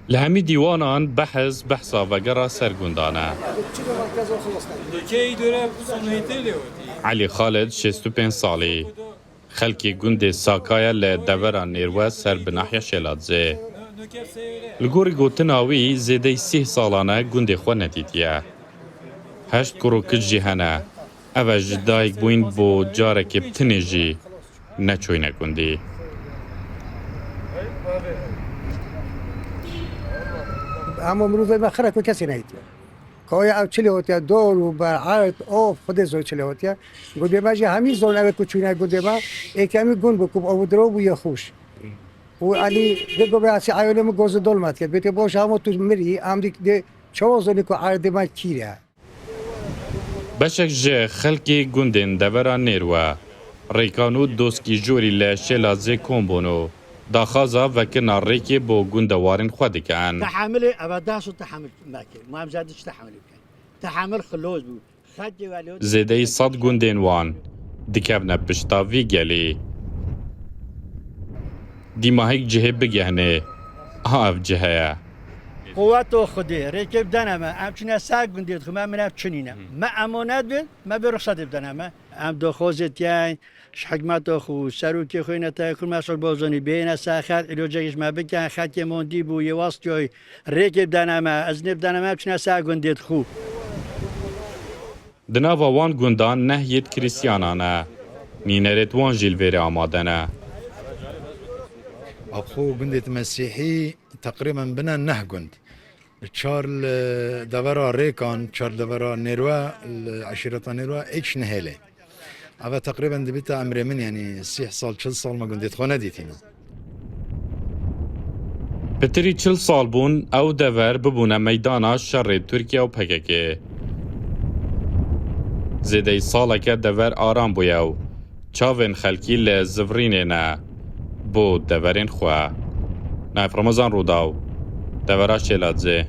لهمی دیوانان بحثا وگرا سرگندانه. علی خالد 65 سالی خلکی گند ساکای لدوران نیروه سر بناحیه شلادزه. لگوری گوتناوی زیده 30 سالانه گند خو ندیدیه. 8 کروک جهانه. اوج دایک بوین بو جاره که بتنجی نچوینه گندی. اما مروز بخره که کسی نیدیه. که او چلی هوتیا دور و بر عرض او خود زور چلی هوتیا. گوده ما جه همین زور نوه کچوینه گوده ما اکمی گند بکوب او درو بوی خوش. و علی دیگه به اسی عیالم گوز دلمت کرد. بیت باش همون تو مری هم دیگه چوازونی که عرض ما کیره. بشک جه خلکی گندن دوران نیروه. ریکانو دوسکی جوری لشلازه کمبونو. داخازا وکن ریکی با گندوارن خود کن. تحمل ابداس و تحمل ماکر. ما هم زادش تحمل کن. تحمل خلوص بود. زیده 100 گندن وان. دکبنه پشتاوی گلی. دیماهیک جه بگهنه. اف جهه. قوت و خودی ریکب دنمه. همچنین سگ گندید خو من چنینه. ما امانت بید ما به رخصت بدنمه. هم دخوزت یای حکمت خو سروکی خوی نتایکل مسئول بازانی بین ساخت ایلوجیش ما بکن خطی موندی بو یه واسطی ریکب دنمه از نب دنمه چنین سگ گندید خو. دناوا وان گندان نهیت کریستیانانه. نینرت وان جیلویر آمادنه. أخو جندة مسيحي تقريبا بنا نهجند تشارل دورا ريكان تشارل دورا نيروا العشيرة نيروا إيش نهله أبا تقريبا دبيتا عمري من يعني 6 سال 4 سال ما جندة خانة ديتينا پتری 40 سال بون او دور ببونه میدانا شر ترکیه و پککه. زیده ساله که دور آرام بویو. چاوین خلکی لزورینه نه. بو دورین خواه. نایف رمضان رو داو. دورا شلادزه.